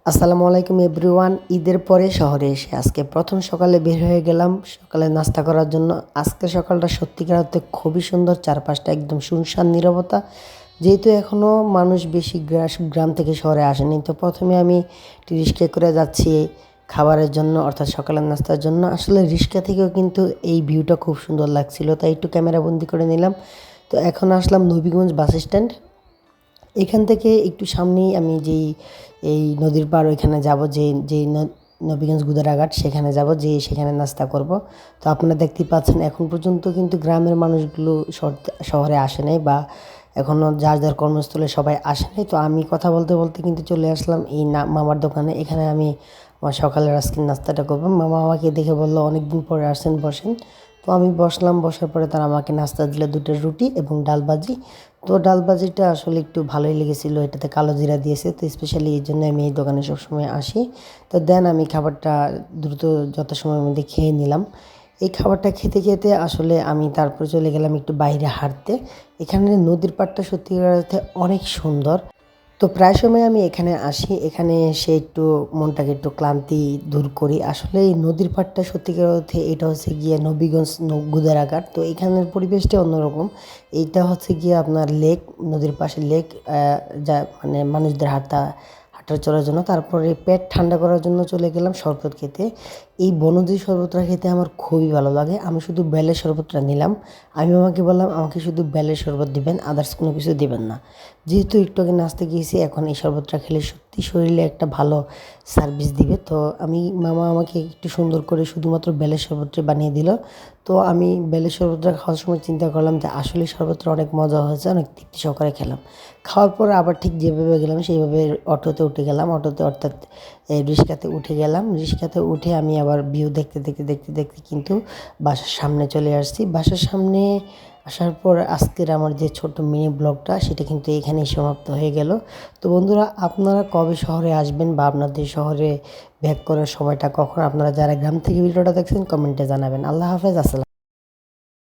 আসসালামু আলাইকুম এভরিওয়ান। ঈদের পরে শহরে এসে আজকে প্রথম সকালে বের হয়ে গেলাম সকালে নাস্তা করার জন্য। আজকের সকালটা সত্যিকার অর্থে খুবই সুন্দর, চারপাশটা একদম শুনশান নীরবতা। যেহেতু এখনও মানুষ বেশি গ্রাম থেকে শহরে আসেনি, তো প্রথমে আমি রিক্সায় করে যাচ্ছি খাবারের জন্য, অর্থাৎ সকালের নাস্তার জন্য। আসলে রিক্সা থেকেও কিন্তু এই ভিউটা খুব সুন্দর লাগছিল, তাই একটু ক্যামেরা বন্দি করে নিলাম। তো এখন আসলাম নবীগঞ্জ বাস স্ট্যান্ড। এখান থেকে একটু সামনেই আমি এই নদীর পাড় ওইখানে যাব, যেই নবীগঞ্জ গুদারাঘাট সেখানে যাব, যেয়ে সেখানে নাস্তা করব। তো আপনারা দেখতেই পাচ্ছেন এখন পর্যন্ত কিন্তু গ্রামের মানুষগুলো শহরে আসে নাই, বা এখনও যার যার কর্মস্থলে সবাই আসে নাই। তো আমি কথা বলতে বলতে কিন্তু চলে আসলাম এই মামার দোকানে। এখানে আমি আমার সকালের আজকের নাস্তাটা করবো। মামা আমাকে দেখে বললো অনেক দিন পরে আসছেন, বসেন। তো আমি বসলাম, বসার পরে তারা আমাকে নাস্তা দিল দুটো রুটি এবং ডাল ভাজি। তো ডাল ভাজিটা আসলে একটু ভালোই লেগেছিলো, এটাতে কালো জিরা দিয়েছে, তো স্পেশালি এই জন্য আমি এই দোকানে সবসময় আসি। তো দেন আমি খাবারটা দ্রুত যথাসময়ের মধ্যে খেয়ে নিলাম। এই খাবারটা খেতে খেতে আসলে আমি তারপরে চলে গেলাম একটু বাইরে হাঁটতে। এখানে নদীর পাড়টা সত্যিকার অর্থে অনেক সুন্দর। তো প্রায় সময় আমি এখানে আসি, এখানে এসে একটু মনটাকে একটু ক্লান্তি দূর করি। আসলে এই নদীর পাড়টা সত্যিকার অর্থে এটা হচ্ছে গিয়ে নবীগঞ্জ গুদারাঘাট। তো এখানের পরিবেশটা অন্যরকম। এইটা হচ্ছে গিয়ে আপনার লেক, নদীর পাশে লেক, যা মানে মানুষদের হাঁটা চলার জন্য। তারপরে পেট ঠান্ডা করার জন্য চলে গেলাম শরবত খেতে। এই বনজি শরবতটা খেতে আমার খুবই ভালো লাগে। আমি শুধু বেলের শরবতটা নিলাম। আমি আমাকে বললাম আমাকে শুধু বেলের শরবত দিবেন, আদার্স কোনো কিছু দিবেন না। যেহেতু একটু আগে নাচতে গিয়েছি, এখন এই শরবতটা খেলে সত্যি শরীরে একটা ভালো সার্ভিস দিবে। তো মামা আমাকে একটু সুন্দর করে শুধুমাত্র বেলের শরবতটা বানিয়ে দিল। তো আমি বেলের শরবতটা খাওয়ার সময় চিন্তা করলাম যে আসলে শরবতটা অনেক মজা হয়েছে, অনেক তৃপ্তি সহকারে খেলাম। খাওয়ার পর আবার ঠিক যেভাবে গেলাম সেইভাবে অটোতে উঠে গেলাম, অটোতে অর্থাৎ রিক্সাতে উঠে গেলাম। রিক্সাতে উঠে আমি আবার ভিউ দেখতে দেখতে দেখতে দেখতে কিন্তু বাসার সামনে চলে আসছি। বাসার সামনে আসার পর আজকের আমার যে ছোট্ট মিনি ব্লগটা সেটা কিন্তু এখানেই সমাপ্ত হয়ে গেল। তো বন্ধুরা, আপনারা কবে শহরে আসবেন বা আপনাদের শহরে ব্যাক করার সময়টা কখন, আপনারা যারা গ্রাম থেকে ভিডিওটা দেখছেন কমেন্টে জানাবেন। আল্লাহ হাফেজ, আসসালাম।